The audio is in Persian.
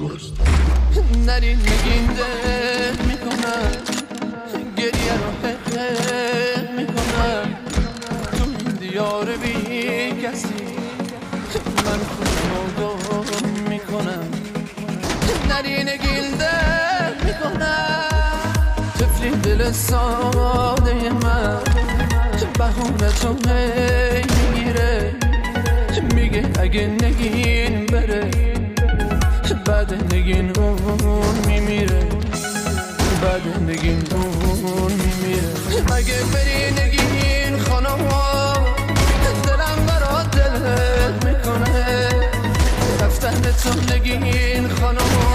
نرین نگین ده میکنم گریه رو حق میکنم تو این دیار بی کسی من خودم میکنم نرین نگین ده میکنم طفلی دل ساده من بهونه تو میگیره میگه اگه نگین بره بعد نگین اون میمیره بعد نگین اون میمیره اگه بری نگین خانم دلم برات دل میکنه رفتن تو نگین خانم